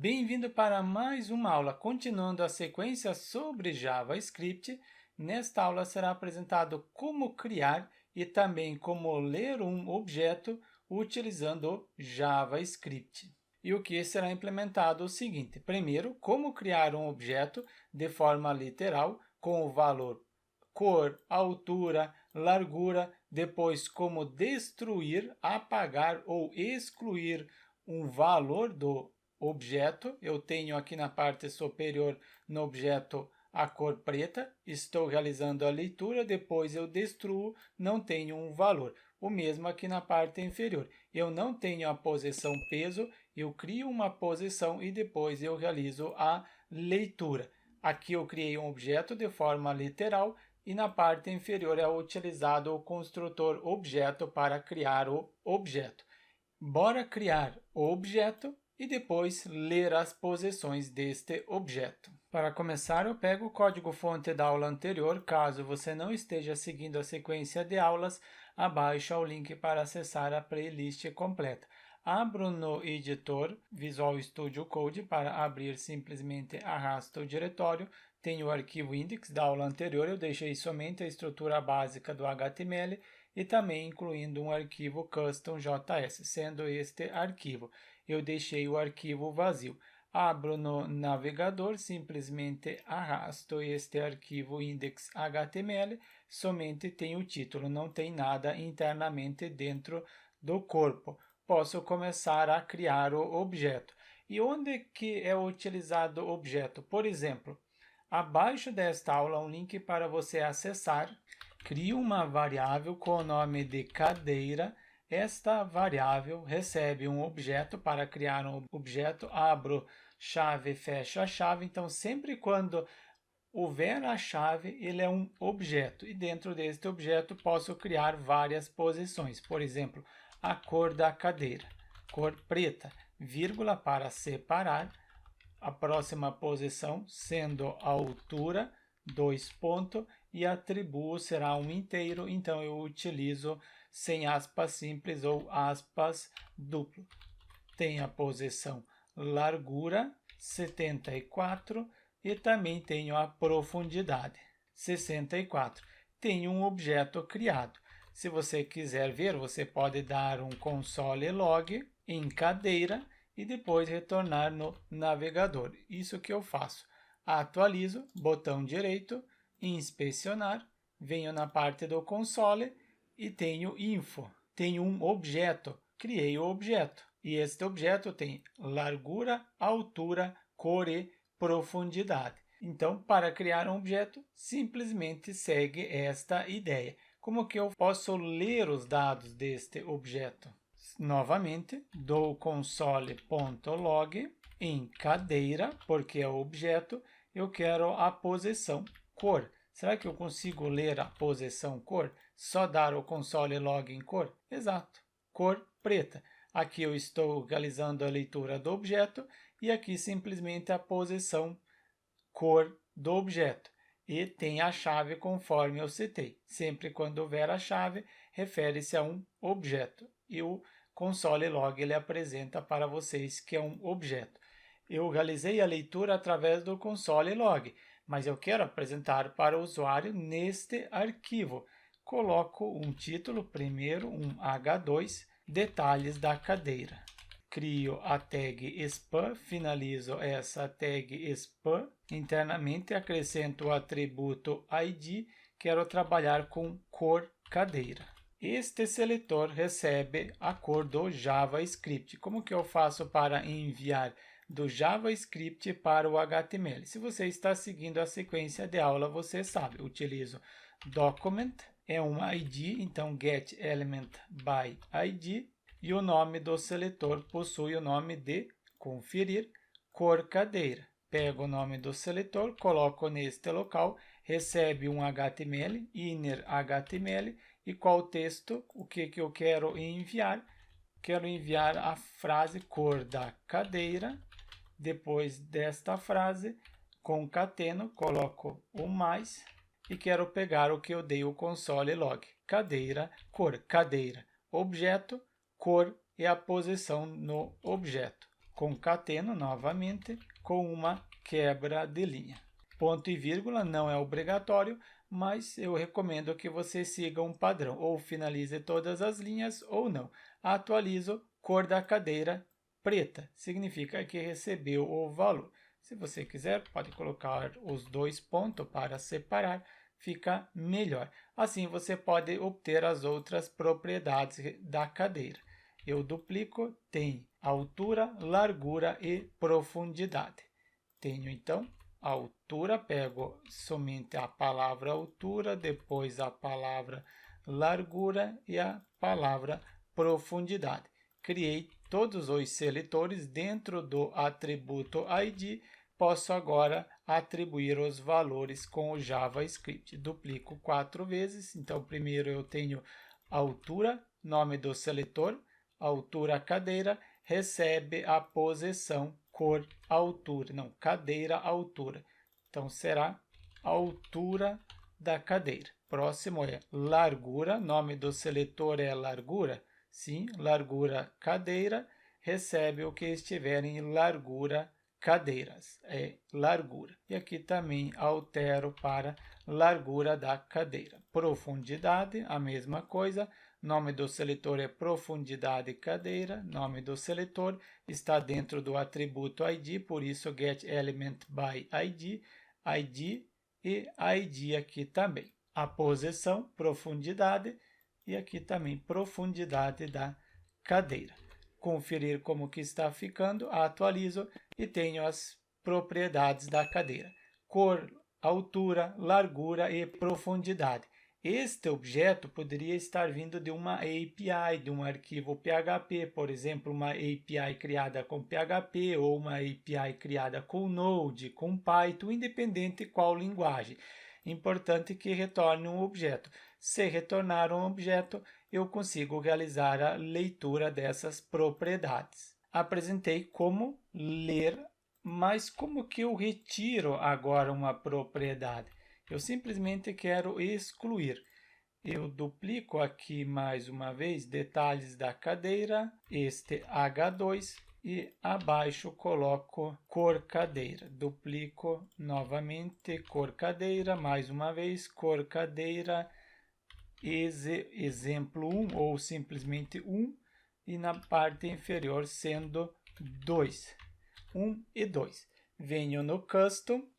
Bem-vindo para mais uma aula. Continuando a sequência sobre JavaScript, nesta aula será apresentado como criar e também como ler um objeto utilizando o JavaScript. E o que será implementado é o seguinte: primeiro, como criar um objeto de forma literal com o valor cor, altura, largura, depois como destruir, apagar ou excluir um valor do objeto. Eu tenho aqui na parte superior no objeto a cor preta, estou realizando a leitura, depois eu destruo, não tenho um valor. O mesmo aqui na parte inferior. Eu não tenho a posição peso, eu crio uma posição e depois eu realizo a leitura. Aqui eu criei um objeto de forma literal e na parte inferior é utilizado o construtor objeto para criar o objeto. Bora criar o objeto e depois ler as posições deste objeto. Para começar, eu pego o código-fonte da aula anterior. Caso você não esteja seguindo a sequência de aulas, abaixo há o link para acessar a playlist completa. Abro no editor Visual Studio Code. Para abrir, simplesmente arrasto o diretório. Tenho o arquivo index da aula anterior, eu deixei somente a estrutura básica do HTML e também incluindo um arquivo custom.js, sendo este arquivo. Eu deixei o arquivo vazio. Abro no navegador, simplesmente arrasto este arquivo index.html, somente tem o título, não tem nada internamente dentro do corpo. Posso começar a criar o objeto. E onde que é utilizado o objeto? Por exemplo, abaixo desta aula, um link para você acessar. Crio uma variável com o nome de cadeira. Esta variável recebe um objeto. Para criar um objeto, abro chave, fecho a chave. Então, sempre quando houver a chave, ele é um objeto. E dentro deste objeto, posso criar várias posições. Por exemplo, a cor da cadeira, cor preta, vírgula para separar. A próxima posição sendo a altura, 2 pontos, e atributo será um inteiro, então eu utilizo sem aspas simples ou aspas duplo. Tem a posição largura, 74, e também tenho a profundidade, 64. Tenho um objeto criado. Se você quiser ver, você pode dar um console log em cadeira e depois retornar no navegador. Isso que eu faço. Atualizo, botão direito, inspecionar, venho na parte do console e tenho info. Tenho um objeto, criei o objeto. E este objeto tem largura, altura, cor e profundidade. Então, para criar um objeto, simplesmente segue esta ideia. Como que eu posso ler os dados deste objeto? Novamente, dou console.log em cadeira, porque é o objeto, eu quero a posição cor. Será que eu consigo ler a posição cor? Só dar o console log em cor? Exato, cor preta. Aqui eu estou realizando a leitura do objeto e aqui simplesmente a posição cor do objeto. E tem a chave conforme eu citei. Sempre quando houver a chave, refere-se a um objeto. E o console log ele apresenta para vocês que é um objeto. Eu realizei a leitura através do console log, mas eu quero apresentar para o usuário neste arquivo. Coloco um título, primeiro um H2, detalhes da cadeira. Crio a tag span, finalizo essa tag span. Internamente acrescento o atributo ID, quero trabalhar com cor cadeira. Este seletor recebe a cor do JavaScript. Como que eu faço para enviar do JavaScript para o HTML? Se você está seguindo a sequência de aula, você sabe. Utilizo document, é um ID, então getElementById, e o nome do seletor possui o nome de conferir cor cadeira. Pego o nome do seletor, coloco neste local, recebe um HTML, inner HTML, e qual texto, o que eu quero enviar? Quero enviar a frase cor da cadeira. Depois desta frase, concateno, coloco o mais e quero pegar o que eu dei o console log. Cadeira, cor, cadeira, objeto, cor e a posição no objeto. concateno novamente com uma quebra de linha. Ponto e vírgula não é obrigatório, mas eu recomendo que você siga um padrão, ou finalize todas as linhas ou não. Atualizo, cor da cadeira, preta, significa que recebeu o valor. Se você quiser, pode colocar os dois pontos para separar, fica melhor. Assim você pode obter as outras propriedades da cadeira. Eu duplico, tem altura, largura e profundidade. Tenho então a altura, pego somente a palavra altura, depois a palavra largura e a palavra profundidade. Criei todos os seletores dentro do atributo ID. Posso agora atribuir os valores com o JavaScript. Duplico 4 vezes. Então, primeiro eu tenho altura, nome do seletor, altura cadeira, recebe a posição, cor, altura. Não, cadeira, altura. Então, será altura da cadeira. Próximo é largura, nome do seletor é largura. Sim, largura cadeira, recebe o que estiver em largura cadeiras, é largura. E aqui também altero para largura da cadeira. Profundidade, a mesma coisa, nome do seletor é profundidade cadeira, nome do seletor está dentro do atributo ID, por isso getElementById, ID e ID aqui também. A posição, profundidade, e aqui também profundidade da cadeira. Conferir como que está ficando, atualizo e tenho as propriedades da cadeira. Cor, altura, largura e profundidade. Este objeto poderia estar vindo de uma API, de um arquivo PHP, por exemplo, uma API criada com PHP ou uma API criada com Node, com Python, independente qual linguagem. Importante que retorne um objeto. Se retornar um objeto, eu consigo realizar a leitura dessas propriedades. Apresentei como ler, mas como que eu retiro agora uma propriedade? Eu simplesmente quero excluir. Eu duplico aqui mais uma vez detalhes da cadeira, este H2, e abaixo coloco cor cadeira. Duplico novamente cor cadeira, mais uma vez cor cadeira, exemplo 1 ou simplesmente 1, e na parte inferior sendo 2. 1 e 2. Venho no custom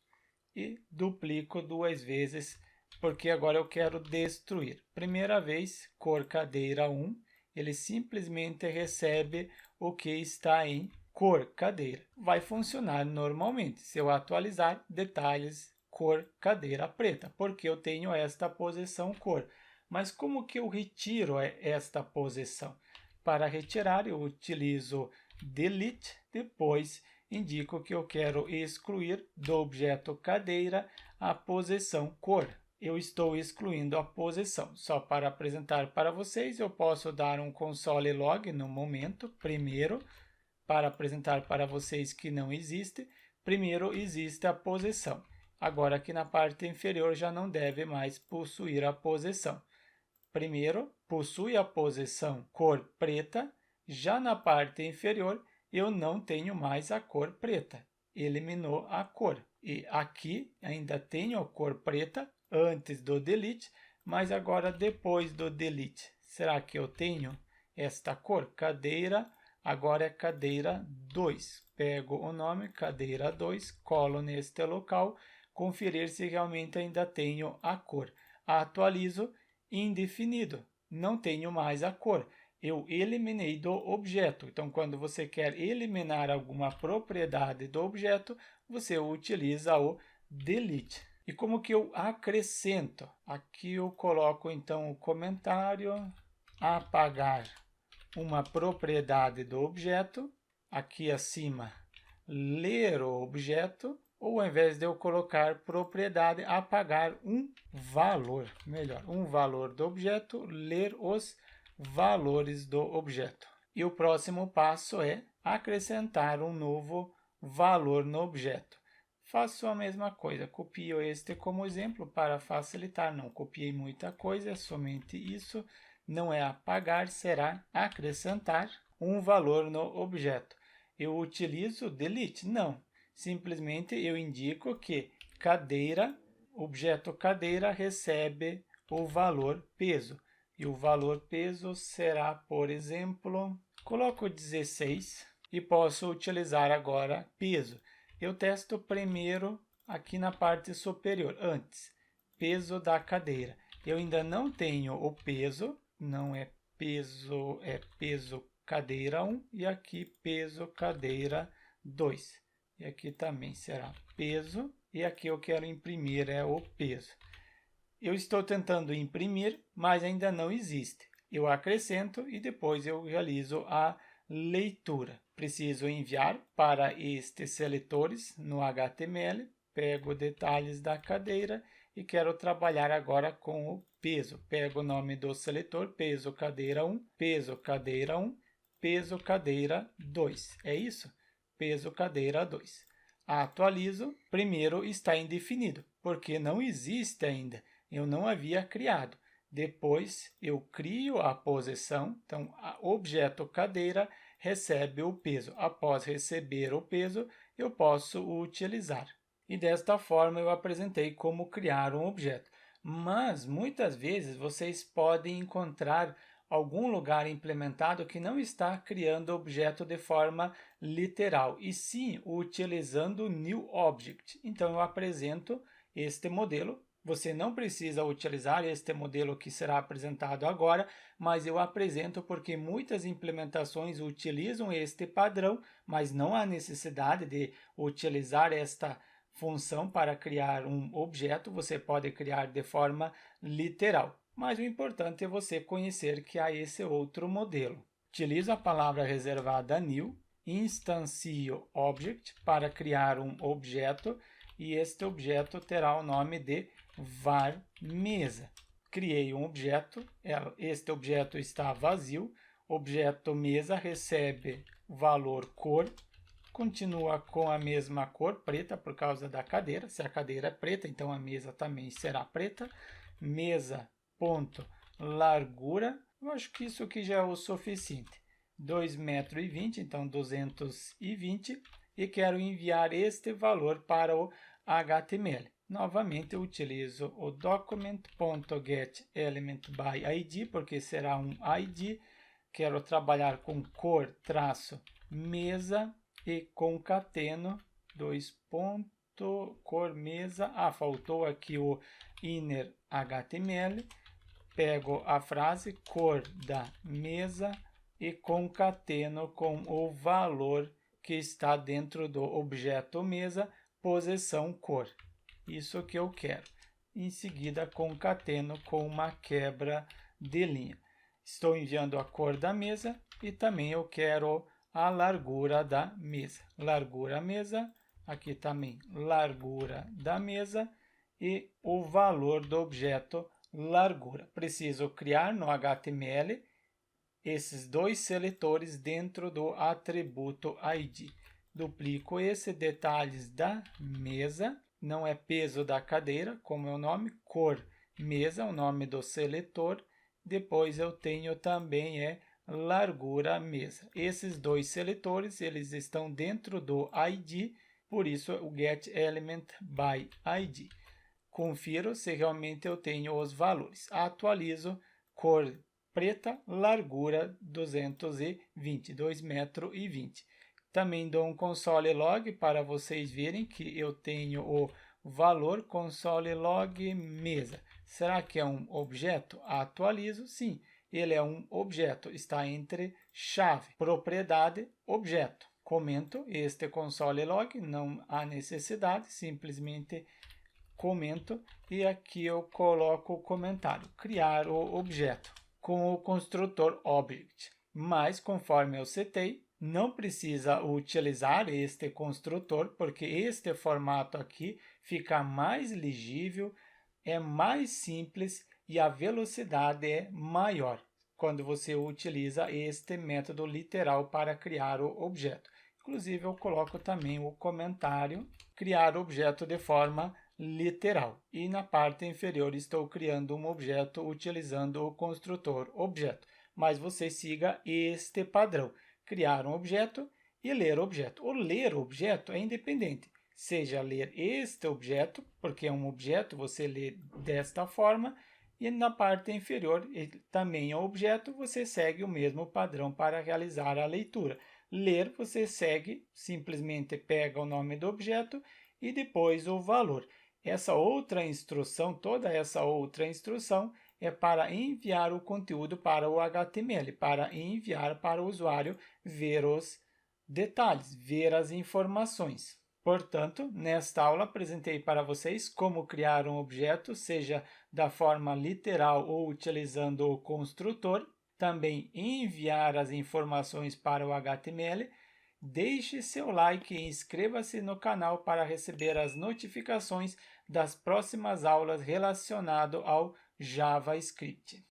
e duplico 2 vezes, porque agora eu quero destruir. Primeira vez, cor cadeira 1, ele simplesmente recebe o que está em cor cadeira. Vai funcionar normalmente se eu atualizar detalhes cor cadeira preta, porque eu tenho esta posição cor. Mas como que eu retiro esta posição? Para retirar, eu utilizo delete, depois indico que eu quero excluir do objeto cadeira a posição cor. Eu estou excluindo a posição. Só para apresentar para vocês, eu posso dar um console log no momento, primeiro, para apresentar para vocês que não existe. Primeiro existe a posição. Agora aqui na parte inferior já não deve mais possuir a posição. Primeiro, possui a posição cor preta, já na parte inferior eu não tenho mais a cor preta, eliminou a cor. E aqui ainda tenho a cor preta antes do delete, mas agora depois do delete, será que eu tenho esta cor? Cadeira, agora é cadeira 2. Pego o nome, cadeira 2, colo neste local, conferir se realmente ainda tenho a cor. Atualizo, indefinido, não tenho mais a cor. Eu eliminei do objeto. Então, quando você quer eliminar alguma propriedade do objeto, você utiliza o delete. E como que eu acrescento? Aqui eu coloco então o comentário, apagar uma propriedade do objeto. Aqui acima, ler o objeto. Ou ao invés de eu colocar propriedade, apagar um valor. Melhor, um valor do objeto, ler os valores do objeto. E o próximo passo é acrescentar um novo valor no objeto. Faço a mesma coisa, copio este como exemplo para facilitar. Não copiei muita coisa, é somente isso. Não é apagar, será acrescentar um valor no objeto. eu utilizo delete? Não. Simplesmente eu indico que cadeira, objeto cadeira, recebe o valor peso. E o valor peso será, por exemplo, coloco 16 e posso utilizar agora peso. Eu testo primeiro aqui na parte superior, antes, peso da cadeira. Eu ainda não tenho o peso, não é peso cadeira 1 e aqui peso cadeira 2. E aqui também será peso e aqui eu quero imprimir o peso. Eu estou tentando imprimir, mas ainda não existe. Eu acrescento e depois eu realizo a leitura. Preciso enviar para estes seletores no HTML, pego detalhes da cadeira e quero trabalhar agora com o peso. Pego o nome do seletor, peso cadeira 1, peso cadeira 1, peso cadeira 2. É isso? Peso cadeira 2. Atualizo, primeiro está indefinido, porque não existe ainda. Eu não havia criado. Depois, eu crio a posição, então, o objeto cadeira recebe o peso. Após receber o peso, eu posso o utilizar. E desta forma, eu apresentei como criar um objeto. Mas, muitas vezes, vocês podem encontrar algum lugar implementado que não está criando objeto de forma literal, e sim utilizando o new object. Então, eu apresento este modelo. Você não precisa utilizar este modelo que será apresentado agora, mas eu apresento porque muitas implementações utilizam este padrão, mas não há necessidade de utilizar esta função para criar um objeto. Você pode criar de forma literal, mas o importante é você conhecer que há esse outro modelo. Utilizo a palavra reservada new, instancio object para criar um objeto e este objeto terá o nome de var mesa. Criei um objeto, este objeto está vazio, objeto mesa recebe valor cor, continua com a mesma cor, preta, por causa da cadeira. Se a cadeira é preta, então a mesa também será preta. Mesa, ponto, largura, eu acho que isso aqui já é o suficiente. 2,20 metros, então 220, e quero enviar este valor para o HTML. Novamente, eu utilizo o document.getElementById, porque será um ID. Quero trabalhar com cor, traço, mesa e concateno, cor mesa. Faltou aqui o inner HTML. Pego a frase cor da mesa e concateno com o valor que está dentro do objeto mesa, posição cor. Isso que eu quero. Em seguida, concateno com uma quebra de linha. Estou enviando a cor da mesa e também eu quero a largura da mesa. Largura mesa, aqui também largura da mesa e o valor do objeto largura. Preciso criar no HTML esses dois seletores dentro do atributo ID. Duplico esse, detalhes da mesa, não é peso da cadeira, como é o nome, cor mesa, o nome do seletor. Depois eu tenho também largura mesa. Esses dois seletores, eles estão dentro do ID, por isso o getElementById. Confiro se realmente eu tenho os valores. Atualizo, cor preta, largura 220, 2,20 metros. Também dou um console log para vocês verem que eu tenho o valor console log mesa. Será que é um objeto? Atualizo, sim. Ele é um objeto, está entre chave, propriedade, objeto. Comento este console log, não há necessidade, simplesmente comento e aqui eu coloco o comentário, criar o objeto com o construtor object. Mas conforme eu setei, não precisa utilizar este construtor, porque este formato aqui fica mais legível, é mais simples e a velocidade é maior quando você utiliza este método literal para criar o objeto. Inclusive, eu coloco também o comentário, criar objeto de forma literal. E na parte inferior estou criando um objeto utilizando o construtor objeto. Mas você siga este padrão. Criar um objeto e ler objeto. O ler objeto é independente, seja ler este objeto, porque é um objeto, você lê desta forma, e na parte inferior, ele também é objeto, você segue o mesmo padrão para realizar a leitura. Ler, você segue, simplesmente pega o nome do objeto e depois o valor. Essa outra instrução, toda essa outra instrução, é para enviar o conteúdo para o HTML, para enviar para o usuário ver os detalhes, ver as informações. Portanto, nesta aula apresentei para vocês como criar um objeto, seja da forma literal ou utilizando o construtor, também enviar as informações para o HTML. Deixe seu like e inscreva-se no canal para receber as notificações das próximas aulas relacionadas ao JavaScript.